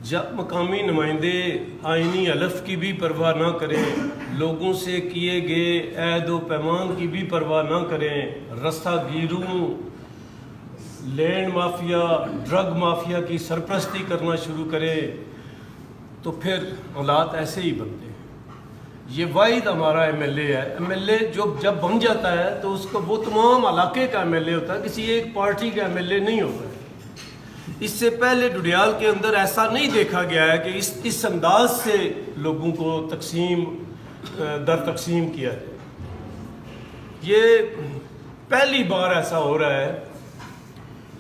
جب مقامی نمائندے آئینی حلف کی بھی پرواہ نہ کریں، لوگوں سے کیے گئے عہد و پیمان کی بھی پرواہ نہ کریں، رستہ گیروں، لینڈ مافیا، ڈرگ مافیا کی سرپرستی کرنا شروع کریں تو پھر حالات ایسے ہی بنتے ہیں۔ یہ واحد ہمارا ایم ایل اے ہے۔ ایم ایل اے جب بن جاتا ہے تو اس کو وہ تمام علاقے کا ایم ایل اے ہوتا ہے، کسی ایک پارٹی کا ایم ایل اے نہیں ہوتا ہے۔ اس سے پہلے ڈڈیال کے اندر ایسا نہیں دیکھا گیا ہے کہ اس انداز سے لوگوں کو تقسیم کیا ہے۔ یہ پہلی بار ایسا ہو رہا ہے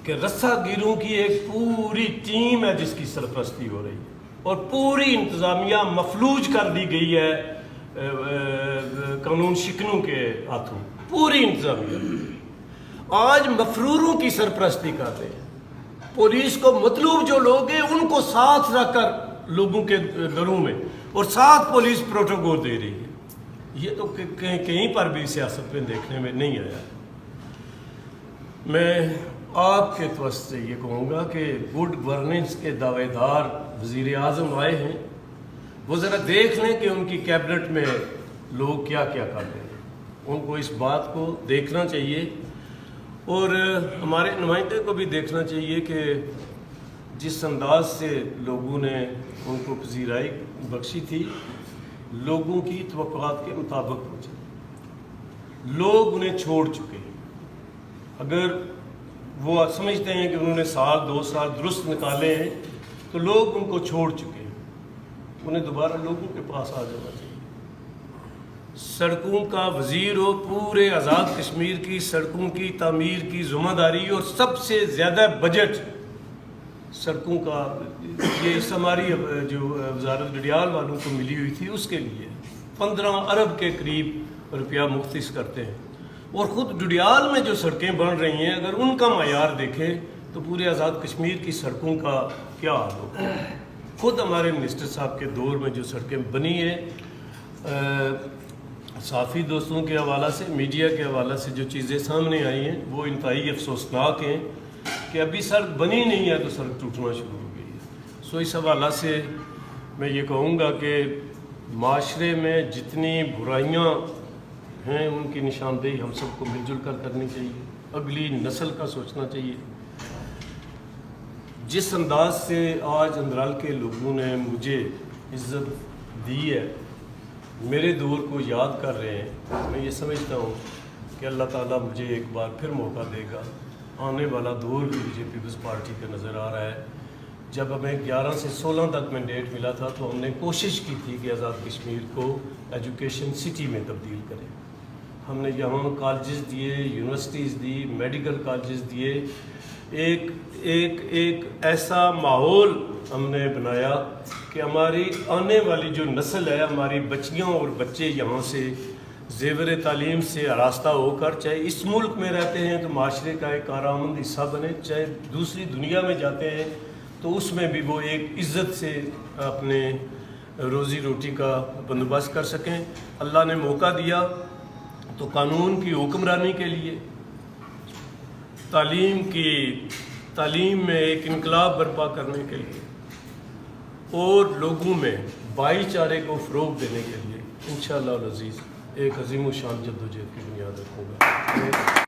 کہ رسہ گیروں کی ایک پوری ٹیم ہے جس کی سرپرستی ہو رہی ہے، اور پوری انتظامیہ مفلوج کر دی گئی ہے قانون شکنوں کے ہاتھوں، پوری انتظامیہ آج مفروروں کی سرپرستی کرتے ہیں۔ پولیس کو مطلوب جو لوگ ہیں ان کو ساتھ رکھ کر لوگوں کے گھروں میں، اور ساتھ پولیس پروٹوکول دے رہی ہے۔ یہ تو کہیں پر بھی سیاست میں دیکھنے میں نہیں آیا۔ میں آپ کے توسط سے یہ کہوں گا کہ گڈ گورننس کے دعوے دار وزیر اعظم آئے ہیں، وہ ذرا دیکھ لیں کہ ان کی کیبنٹ میں لوگ کیا کیا کر رہے ہیں۔ ان کو اس بات کو دیکھنا چاہیے، اور ہمارے نمائندے کو بھی دیکھنا چاہیے کہ جس انداز سے لوگوں نے ان کو پذیرائی بخشی تھی، لوگوں کی توقعات کے مطابق پہنچے، لوگ انہیں چھوڑ چکے ہیں۔ اگر وہ سمجھتے ہیں کہ انہوں نے سال 2 سال درست نکالے ہیں تو لوگ ان کو چھوڑ چکے ہیں، انہیں دوبارہ لوگوں کے پاس آ جانا چاہیے۔ سڑکوں کا وزیر ہو، پورے آزاد کشمیر کی سڑکوں کی تعمیر کی ذمہ داری اور سب سے زیادہ بجٹ سڑکوں کا یہ ہماری جو وزارت ڈڈیال والوں کو ملی ہوئی تھی اس کے لیے 15 ارب کے قریب روپیہ مختص کرتے ہیں، اور خود ڈڈیال میں جو سڑکیں بن رہی ہیں اگر ان کا معیار دیکھیں تو پورے آزاد کشمیر کی سڑکوں کا کیا حال ہوگا۔ خود ہمارے منسٹر صاحب کے دور میں جو سڑکیں بنی ہیں، صحافی دوستوں کے حوالہ سے، میڈیا کے حوالہ سے جو چیزیں سامنے آئی ہیں وہ انتہائی افسوسناک ہیں کہ ابھی سڑک بنی نہیں ہے تو سڑک ٹوٹنا شروع ہو گئی ہے۔ سو اس حوالہ سے میں یہ کہوں گا کہ معاشرے میں جتنی برائیاں ہیں ان کی نشاندہی ہم سب کو مل جل کر کرنی چاہیے، اگلی نسل کا سوچنا چاہیے۔ جس انداز سے آج اندرال کے لوگوں نے مجھے عزت دی ہے، میرے دور کو یاد کر رہے ہیں، میں یہ سمجھتا ہوں کہ اللہ تعالیٰ مجھے ایک بار پھر موقع دے گا۔ آنے والا دور بھی مجھے پیپلز پارٹی کا نظر آ رہا ہے۔ جب ہمیں 11 سے 16 تک مینڈیٹ ملا تھا تو ہم نے کوشش کی تھی کہ آزاد کشمیر کو ایجوکیشن سٹی میں تبدیل کریں۔ ہم نے یہاں کالجز دیے، یونیورسٹیز دی، میڈیکل کالجز دیے، ایک ایسا ماحول ہم نے بنایا کہ ہماری آنے والی جو نسل ہے، ہماری بچیاں اور بچے یہاں سے زیور تعلیم سے آراستہ ہو کر چاہے اس ملک میں رہتے ہیں تو معاشرے کا ایک کارآمد حصہ بنے، چاہے دوسری دنیا میں جاتے ہیں تو اس میں بھی وہ ایک عزت سے اپنے روزی روٹی کا بندوبست کر سکیں۔ اللہ نے موقع دیا تو قانون کی حکمرانی کے لیے، تعلیم میں ایک انقلاب برپا کرنے کے لیے اور لوگوں میں بھائی چارے کو فروغ دینے کے لیے انشاءاللہ العزیز ایک عظیم و شان جدوجہد کی بنیاد رکھوں گا۔